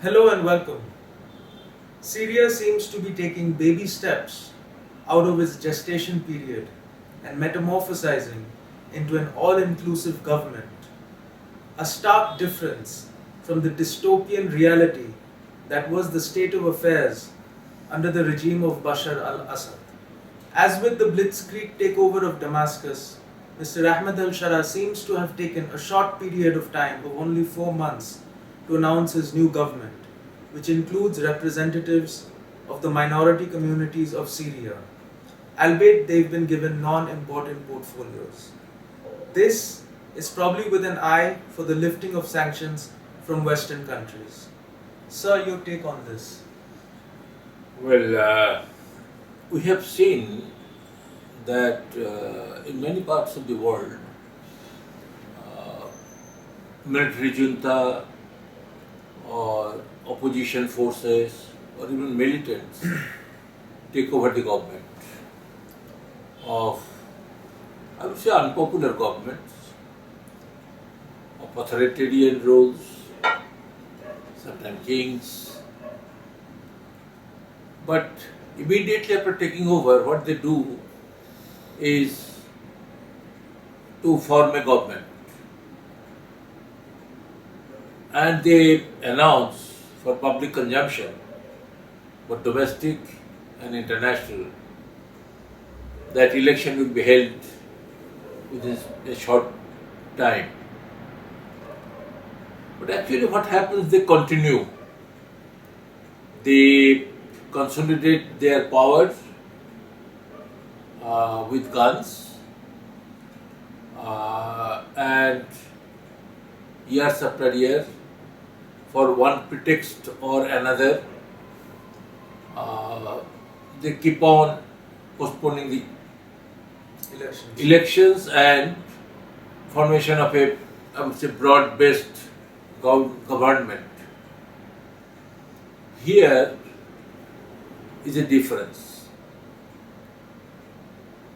Hello and welcome. Syria seems to be taking baby steps out of its gestation period and metamorphosizing into an all inclusive government, a stark difference from the dystopian reality that was the state of affairs under the regime of Bashar al Assad. As with the blitzkrieg takeover of Damascus, Mr. Ahmed Al-Sharaa seems to have taken a short period of time of only 4 months to announce his new government, which includes representatives of the minority communities of Syria, albeit they've been given non-important portfolios. This is probably with an eye for the lifting of sanctions from Western countries. Sir, your take on this? Well, we have seen that in many parts of the world, uh, military junta or opposition forces or even militants take over the government of, I would say, unpopular governments, of authoritarian rules, sometimes kings. But immediately after taking over, what they do is to form a government. And they announce for public consumption, both domestic and international, that election will be held within a short time. But actually what happens, they continue. They consolidate their power with guns, and years after year, for one pretext or another, they keep on postponing the elections and formation of a, I would say, broad-based government. Here is a difference.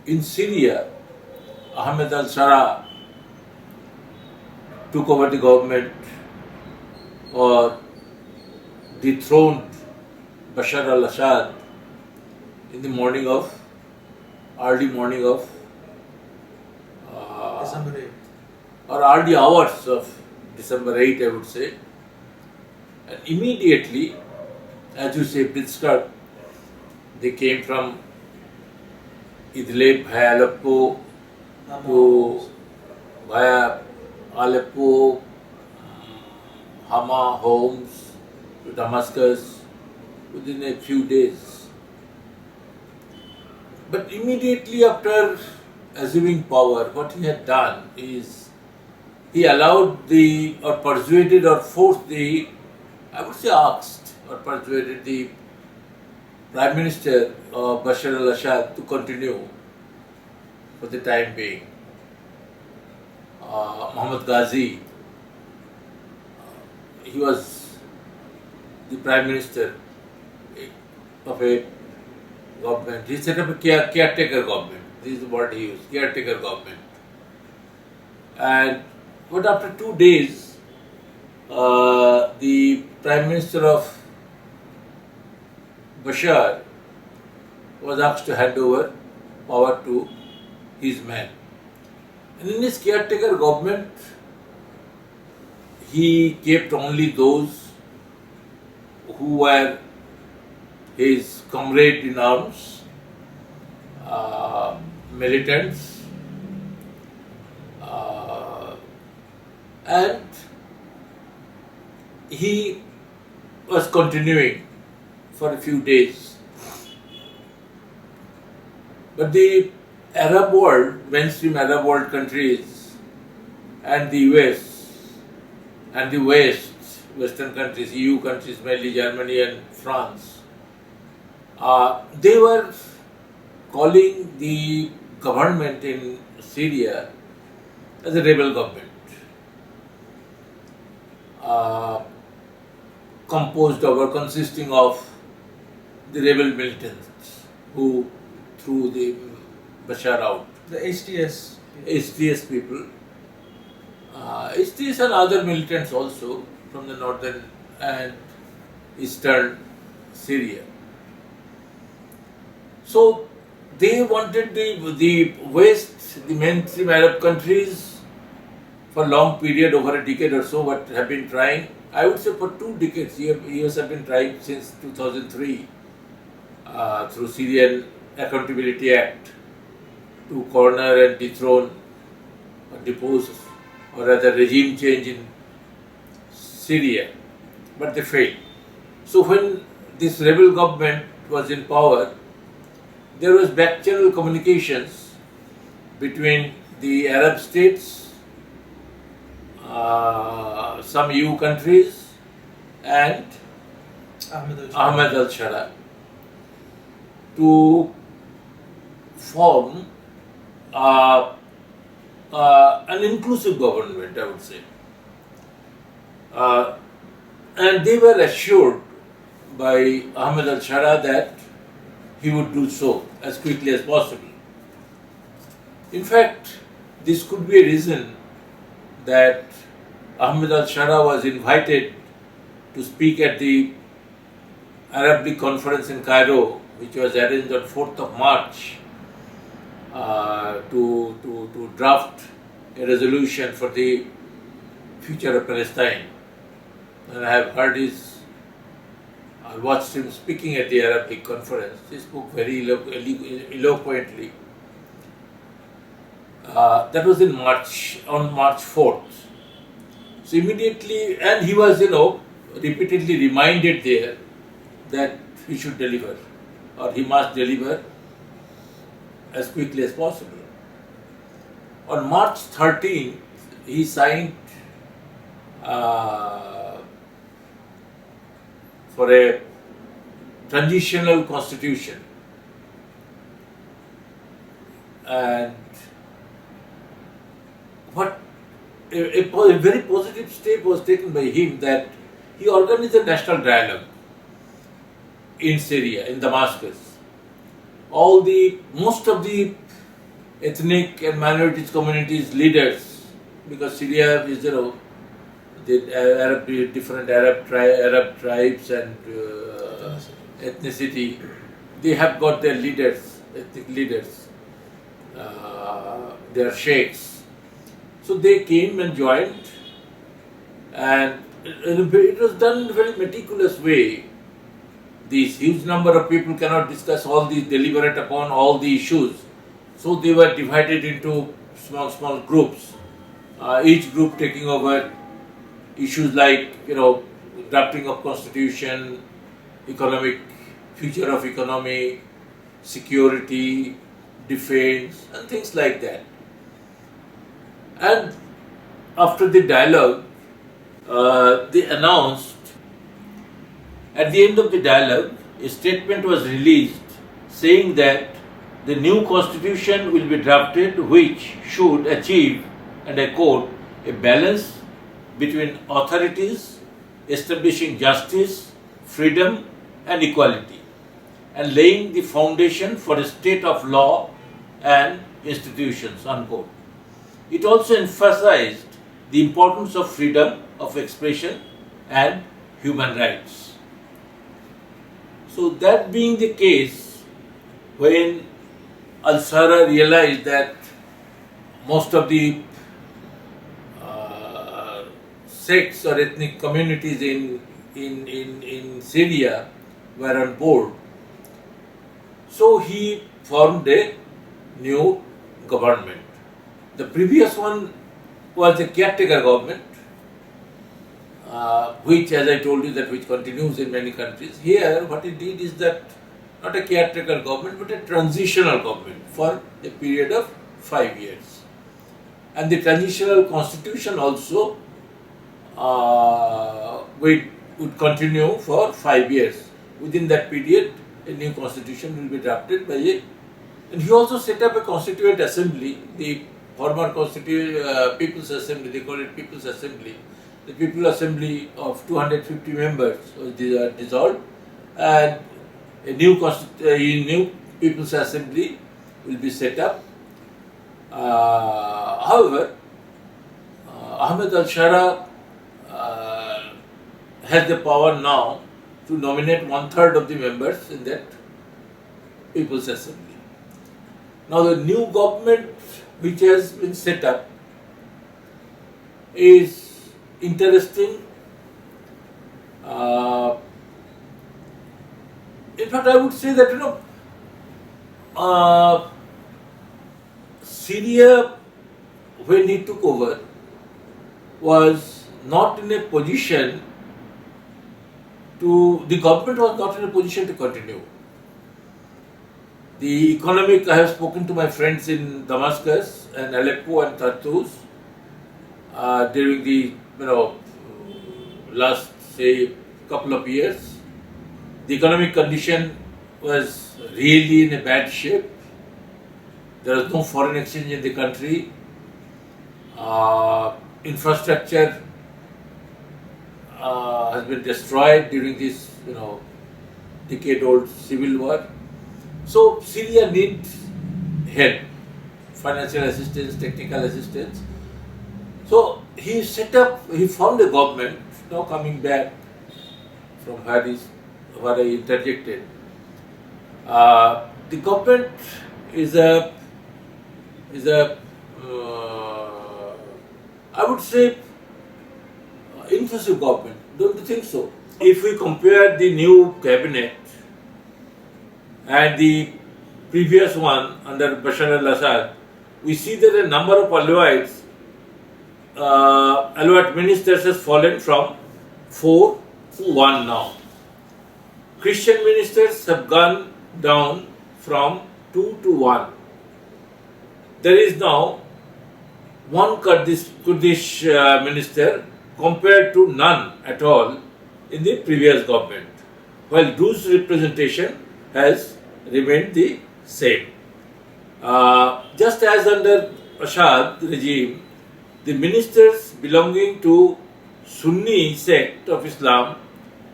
In Syria, Ahmed Al-Sharaa took over the government or dethroned Bashar al-Assad in the early morning of December 8th. or early hours of December 8, I would say. And immediately, as you say, blitzkrieg, they came from Idlib via Aleppo to via Aleppo, Hama, Homs, to Damascus within a few days. But immediately after assuming power, what he had done is he allowed or persuaded or forced I would say asked or persuaded the Prime Minister Bashar al-Assad to continue for the time being. Mohammad Ghazi, he was the Prime Minister of a government. He set up a caretaker government. This is the word he used, caretaker government. But after 2 days, the Prime Minister of Bashar was asked to hand over power to his man. And in his caretaker government, he kept only those who were his comrade in arms, militants, and he was continuing for a few days. But the Arab world, mainstream Arab world countries, and the US and the West, Western countries, EU countries, mainly Germany and France, they were calling the government in Syria as a rebel government, composed of or consisting of the rebel militants who threw the Bashar out. The HTS. HTS people. HTS and other militants also from the northern and eastern Syria. So they wanted the West, the mainstream Arab countries, for a long period, over a decade or so, what have been trying, I would say for 2 decades, years have been trying since 2003 through Syrian Accountability Act to corner and dethrone or depose or rather regime change in Syria, but they failed. So when this rebel government was in power, there was back-channel communications between the Arab states, some EU countries, and Ahmed Al-Sharaa to form an inclusive government, I would say. And they were assured by Ahmed Al-Sharaa that he would do so as quickly as possible. In fact, this could be a reason that Ahmed Al-Sharaa was invited to speak at the Arab League conference in Cairo, which was arranged on 4th of March to draft a resolution for the future of Palestine. And I have heard I watched him speaking at the Arab League conference. He spoke very eloquently. That was in March, on March 4th. So immediately, and he was, repeatedly reminded there that he should deliver, or he must deliver as quickly as possible. On March 13th, he signed for a transitional constitution, and what a very positive step was taken by him, that he organized a national dialogue in Syria, in Damascus. Most of the ethnic and minorities communities leaders, because Syria is, different Arab tribes and ethnicity, they have got their leaders, ethnic leaders, their sheikhs. So they came and joined, and it was done in a very meticulous way. This huge number of people cannot discuss deliberate upon all the issues. So they were divided into small groups, each group taking over issues like, drafting of constitution, future of economy, security, defense, and things like that. And after the dialogue, they announced, at the end of the dialogue, a statement was released saying that the new constitution will be drafted which should achieve, and I quote, a balance between authorities, establishing justice, freedom and equality, and laying the foundation for a state of law and institutions, unquote. It also emphasized the importance of freedom of expression and human rights. So that being the case, when Al-Sharaa realized that most of the sects or ethnic communities in Syria were on board, so he formed a new government. The previous one was a caretaker government, which, as I told you, which continues in many countries. Here, what he did is that not a caretaker government, but a transitional government for a period of 5 years. And the transitional constitution also would continue for 5 years. Within that period, a new constitution will be drafted and he also set up a constituent assembly, the former People's Assembly, they call it People's Assembly. The People's Assembly of 250 members was dissolved, and a new People's Assembly will be set up. However, Ahmed Al-Sharaa has the power now to nominate 1/3 of the members in that People's Assembly. Now the new government which has been set up is interesting. In fact, I would say that Syria, when he took over, was not in a position the government was not in a position to continue. The economic, I have spoken to my friends in Damascus and Aleppo and Tartus during the last say couple of years. The economic condition was really in a bad shape. There was no foreign exchange in the country. Infrastructure has been destroyed during this decade-old civil war. So Syria needs help, financial assistance, technical assistance. So he formed a government. Now coming back from where I interjected. The government is a I would say inclusive government. Don't you think so? If we compare the new cabinet and the previous one under Bashar al-Assad, we see that a number of Alawite ministers has fallen from 4 to 1 now. Christian ministers have gone down from 2 to 1. There is now one Kurdish minister compared to none at all in the previous government, while Druze representation has remained the same. Just as under Assad regime, the ministers belonging to Sunni sect of Islam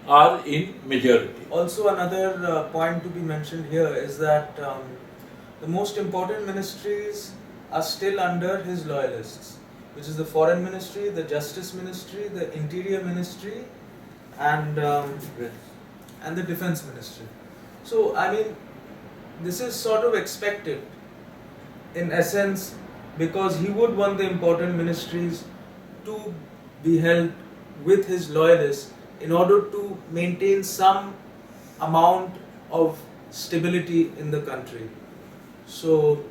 are in majority. Also, another point to be mentioned here is that the most important ministries are still under his loyalists, which is the Foreign Ministry, the Justice Ministry, the Interior Ministry, and the Defense Ministry. So, I mean, this is sort of expected in essence, because he would want the important ministries to be held with his loyalists in order to maintain some amount of stability in the country. So,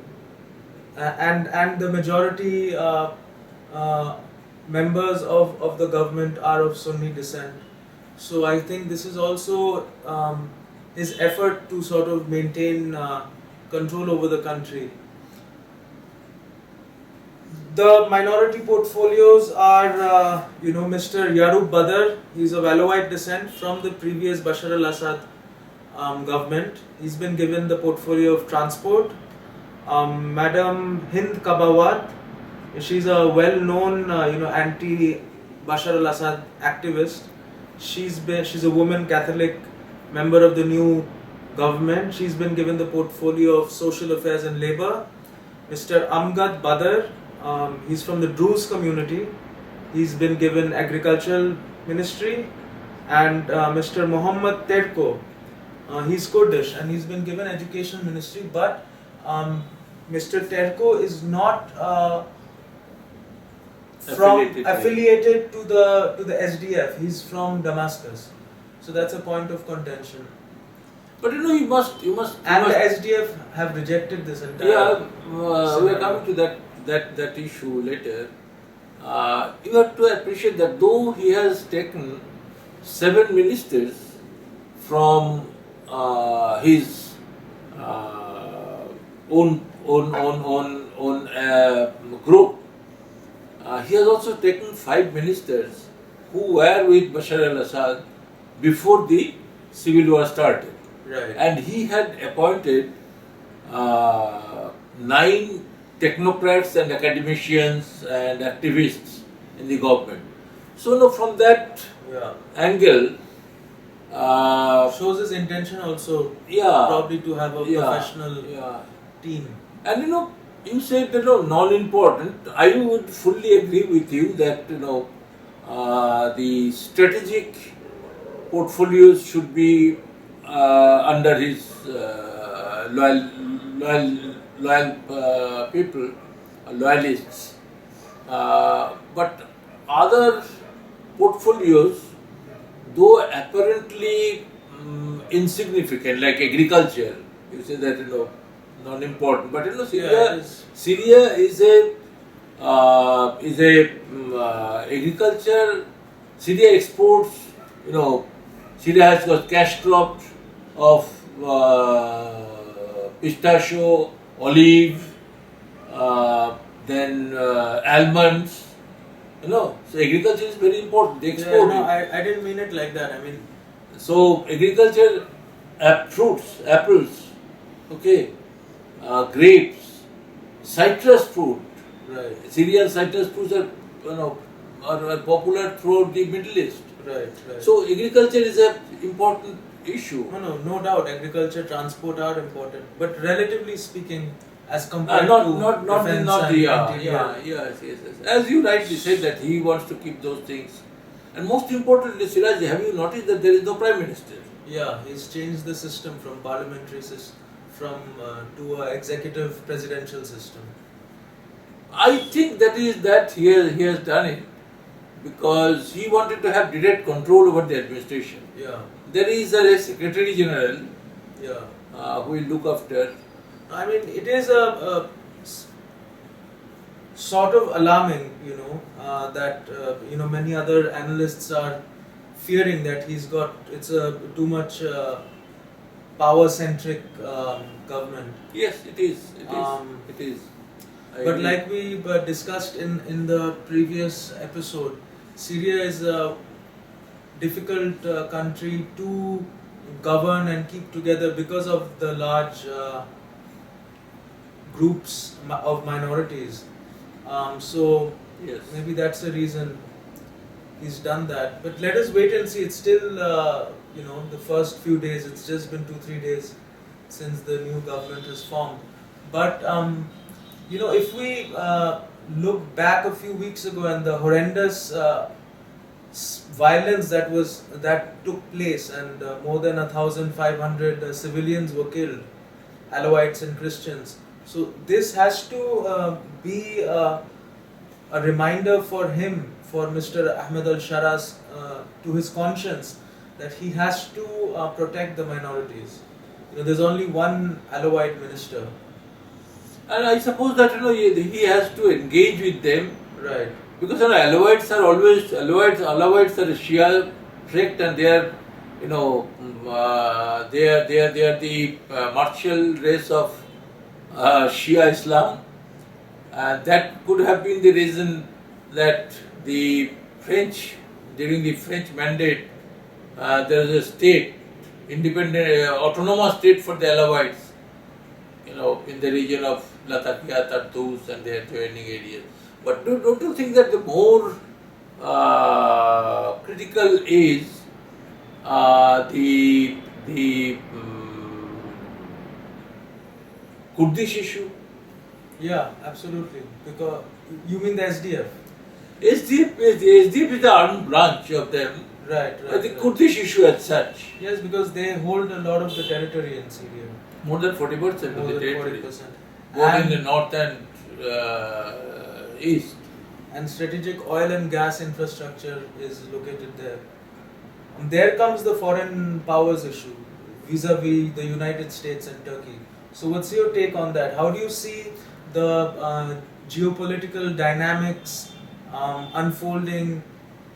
and the majority members of the government are of Sunni descent. So I think this is also his effort to sort of maintain control over the country. The minority portfolios are, Mr. Yarub Badr. He's of Alawite descent from the previous Bashar al-Assad government. He's been given the portfolio of transport. Madam Hind Kabawat, she's a well-known, anti-Bashar al-Assad activist. She's a woman Catholic member of the new government. She's been given the portfolio of social affairs and labor. Mr. Amgad Badr, he's from the Druze community. He's been given agricultural ministry. And Mr. Muhammad Terko, he's Kurdish and he's been given education ministry. But Mr. Terko is not affiliated to the SDF. He's from Damascus, so that's a point of contention. But you must. And the SDF have rejected this entire. Yeah, we are coming to that issue later. You have to appreciate that though he has taken 7 ministers from his own group, he has also taken 5 ministers who were with Bashar al-Assad before the civil war started. Right. And he had appointed 9 technocrats and academicians and activists in the government. So from that angle, shows his intention also. Yeah, probably to have a professional team. And you said non-important. I would fully agree with you that the strategic portfolios should be under his loyal people, loyalists. But other portfolios, though apparently insignificant, like agriculture, you say that non-important, but Yeah, it is. Syria is a agriculture. Syria exports, you know, Syria has got cash crops of pistachio, olive, then almonds. So agriculture is very important. They Yeah, export no, it. I didn't mean it like that. I mean, So agriculture, fruits, apples, okay, grapes, citrus fruit. right, Syrian citrus fruits are, are popular throughout the Middle East. right. So agriculture is an important issue. No doubt. Agriculture, transport are important, but relatively speaking, as compared to defense and interior, Yes. As you rightly said that he wants to keep those things. And most importantly, Siraj, have you noticed that there is no prime minister? yeah, he's changed the system from parliamentary system to a executive presidential system. I think that he has done it because he wanted to have direct control over the administration. Yeah, There is a secretary general yeah. who will look after. I mean, it is a sort of alarming, that many other analysts are fearing that it's a too much power centric government. Yes, it is. It is. It is. I But agree. like we discussed in the previous episode, Syria is a difficult country to govern and keep together because of the large groups of minorities. So Yes. maybe that's the reason he's done that. But let us wait and see. It's still, the first few days. It's just been 2-3 days since the new government has formed. But if we look back a few weeks ago and the horrendous violence that took place, and more than 1,500 civilians were killed, Alawites and Christians. So this has to be a reminder for him, for Mr. Ahmed Al-Sharaa, to his conscience, that he has to protect the minorities. There's only one Alawite minister. And I suppose that he has to engage with them Right. because Alawites are always Alawites are a Shia sect, and they are they are the martial race of Shia Islam, and that could have been the reason that the French, during the French mandate, there is a state, independent, autonomous state for the Alawites, in the region of Latakia, Tartus and their adjoining areas. But don't you think that the more critical is the Kurdish issue? Yeah, absolutely. Because you mean the SDF? SDF is the armed branch of them. Right. The Kurdish issue as such. Yes, because they hold a lot of the territory in Syria. More than 40% More of the than territory. 40%. Both in the north and east. And strategic oil and gas infrastructure is located there. And there comes the foreign powers issue vis-a-vis the United States and Turkey. So what's your take on that? How do you see the geopolitical dynamics unfolding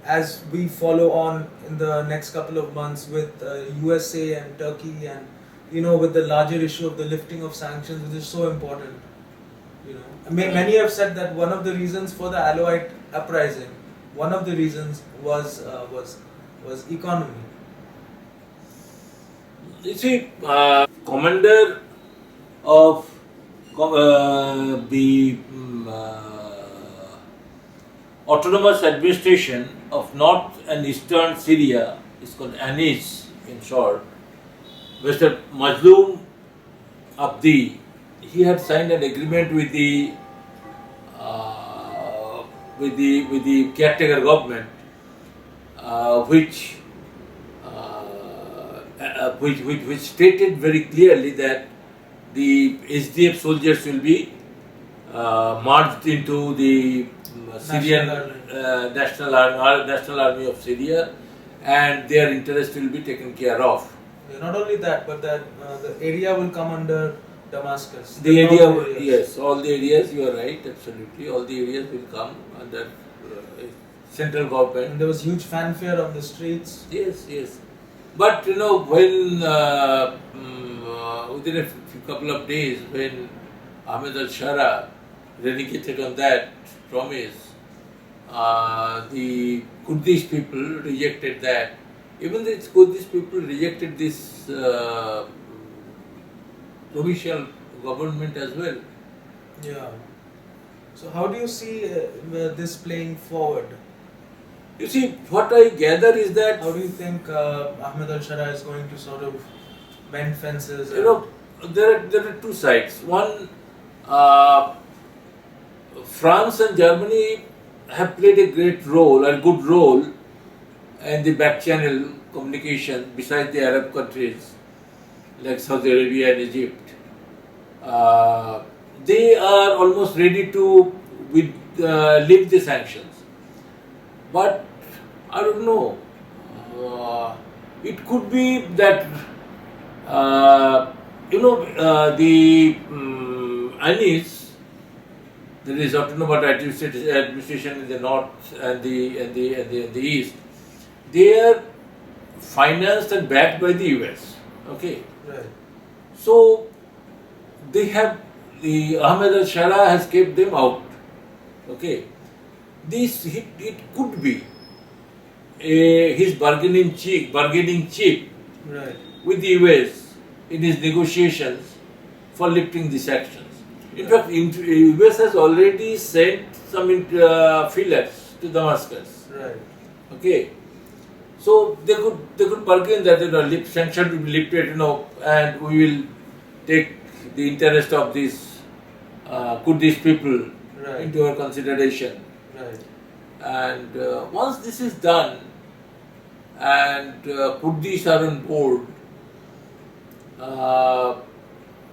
as we follow on in the next couple of months with USA and Turkey, and with the larger issue of the lifting of sanctions, which is so important? Many have said that one of the reasons for the Alawite uprising, one of the reasons was economy. You see, commander of the autonomous administration of north and eastern Syria is called ANIS in short. Mr. Mazloum Abdi, he had signed an agreement with the caretaker government, which which stated very clearly that the SDF soldiers will be merged into the Syrian National Army of Syria, and their interest will be taken care of. Yeah, not only that, but that the area will come under Damascus. The area, north areas. yes, all the areas, you are right, absolutely. All the areas will come under central And government. there was huge fanfare on the streets. Yes, yes. But you know, when within a couple of days, when Ahmed Al-Sharaa renegated on that promise, the Kurdish people rejected that. Even the Kurdish people rejected this provincial government as well. Yeah. So how do you see this playing forward? You see, what I gather is that, How do you think Ahmed Al-Sharaa is going to sort of mend fences? you know, there are two sides. One, uh, France and Germany have played a great role, a good role, in the back channel communication besides the Arab countries like Saudi Arabia and Egypt. They are almost ready to lift the sanctions. But I don't know. It could be that the Anis, there is autonomous administration in the north and the east. They are financed and backed by the US. Okay, Right. so they have the Ahmed Al-Sharaa has kept them out. Okay, it could be his bargaining chip Right. with the US in his negotiations for lifting the sanctions. In fact, US has already sent some feelers to Damascus. Right. Okay, so they could bargain that sanction will be lifted, and we will take the interest of these Kurdish people Right. into our consideration. Right. And once this is done, and Kurdish are on board,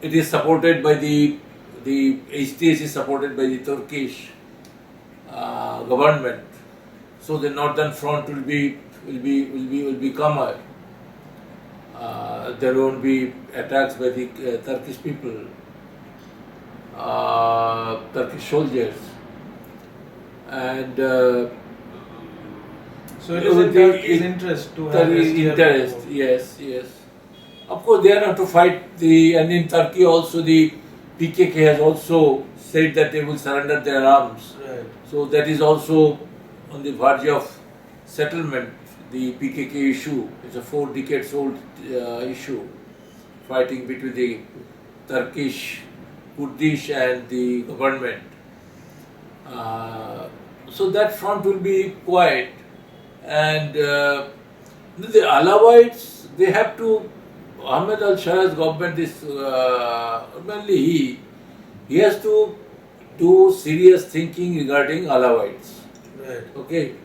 it is supported by the HTS is supported by the Turkish government. So the northern front will be calmer. There won't be attacks by the Turkish people, Turkish soldiers, and So it is in Turkey's interest to have Turkey's SDF interest. involved. Yes, yes. Of course, they are not to fight and in Turkey also the PKK has also said that they will surrender their arms. Right. So that is also on the verge of settlement. The PKK issue is a 4 decades old issue, fighting between the Turkish, Kurdish and the government. So that front will be quiet, and the Alawites, they have to. Ahmed Al-Sharaa's government is mainly he has to do serious thinking regarding Alawites. Right. Okay,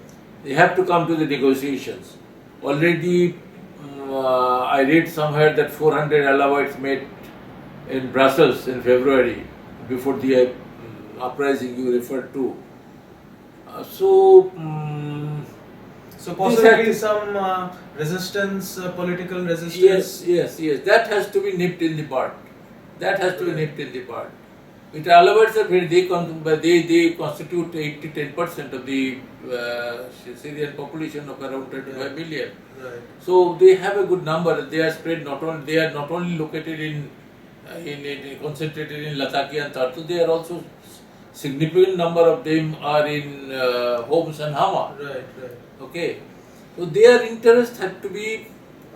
they have to come to the negotiations. Already, I read somewhere that 400 Alawites met in Brussels in February before the uprising you referred to. So possibly some resistance, political resistance. Yes. That has to be nipped in the bud. With Alawites are they constitute 8 to 10% of the Syrian population of around 35 million. Right. So they have a good number. They are spread they are not only located in concentrated in Latakia and Tartu. They are also significant number of them are in Homs and Hama. Right. Okay, so their interests have to be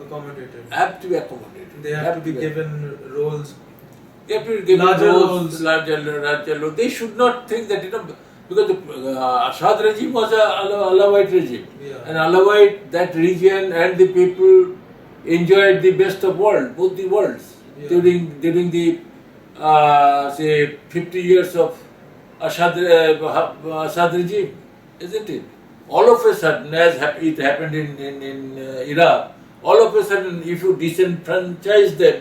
Accommodated. accommodated. They have to be given roles. They have to be given Larger roles, roles. larger roles. They should not think that because the Assad regime was a Alawite regime, Yeah. and Alawite, that region and the people enjoyed the best of both the worlds Yeah. during the say 50 years of Assad regime, isn't it? All of a sudden, as it happened in Iraq, all of a sudden, if you disenfranchise them,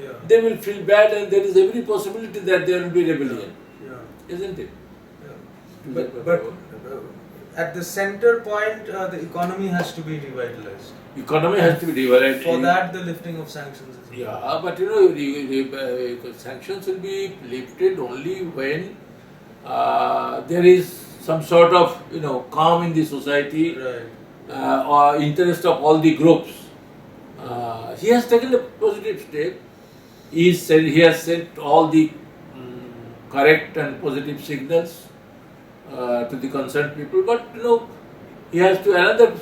Yeah. they will feel bad, and there is every possibility that there will be rebellion, Yeah. isn't it? Yeah. To But, that but purpose. at the center point, the economy has to be revitalized. Economy has to be divided. For that, the lifting of sanctions is Yeah, but you know, the sanctions will be lifted only when there is some sort of calm in the society, right. or interest of all the groups. He has taken a positive step. He has sent all the correct and positive signals to the concerned people, but he has to another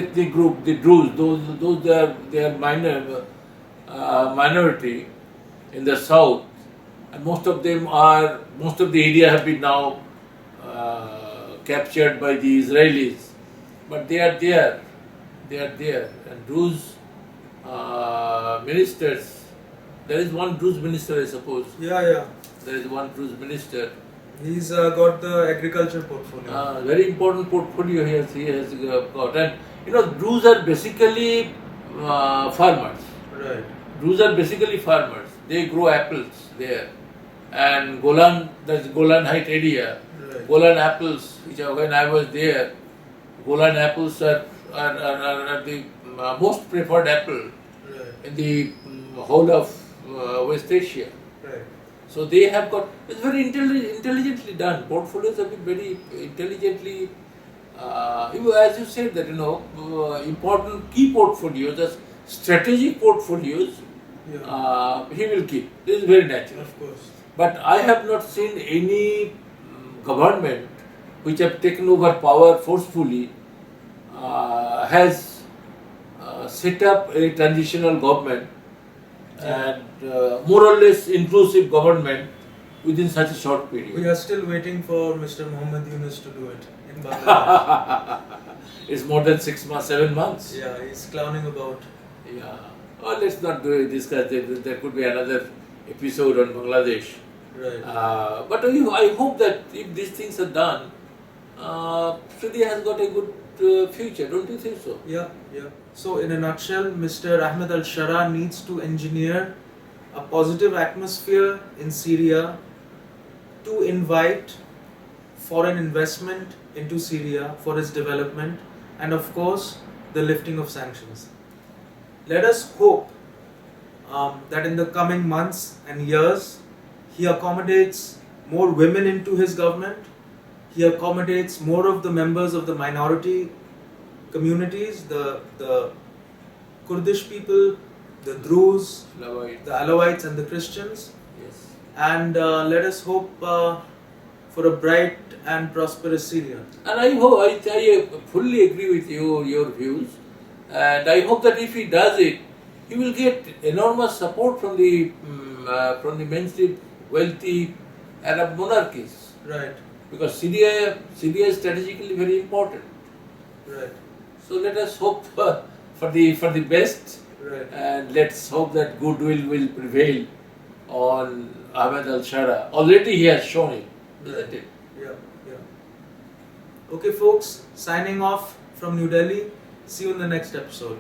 ethnic group, the Druze. Those they are minority in the south, and most of the area have been now captured by the Israelis, but they are there. And Druze ministers. There is one Druze minister, I suppose. Yeah. There is one Druze minister. He's got the agriculture portfolio. Very important portfolio he has got. And Druze are basically farmers. Right. Druze are basically farmers. They grow apples there. And Golan, that's Golan Height area. Right. Golan apples, which are, when I was there, Golan apples are the most preferred apple in the whole of West Asia. Right. So they have got, it's very intelligently done. Portfolios have been very intelligently, as you said that, important key portfolios, as strategic portfolios, he will keep. This is very natural. Of course. But I have not seen any government which have taken over power forcefully has set up a transitional government and more or less inclusive government within such a short period. We are still waiting for Mr. Mohammed Yunus to do it in Bangladesh. It's more than 6 months, 7 months. Yeah, he's clowning about. Yeah. Oh, let's not discuss that. There could be another episode on Bangladesh. Right. But I hope that if these things are done, Syria has got a good future. Don't you think so? Yeah. So, in a nutshell, Mr. Ahmed Al-Sharaa needs to engineer a positive atmosphere in Syria to invite foreign investment into Syria for its development and, of course, the lifting of sanctions. Let us hope that in the coming months and years, he accommodates more women into his government. He accommodates more of the members of the minority communities, the Kurdish people, the Druze, the Alawites and the Christians. Yes. And let us hope for a bright and prosperous Syria. And I hope, I fully agree with your views. And I hope that if he does it, he will get enormous support from the mainstream wealthy Arab monarchies. Right. Because Syria is strategically very important. Right. So let us hope for the best. Right. And let's hope that goodwill will prevail on Ahmed Al-Sharaa. Already he has shown it, isn't it? Yeah. Okay, folks, signing off from New Delhi. See you in the next episode.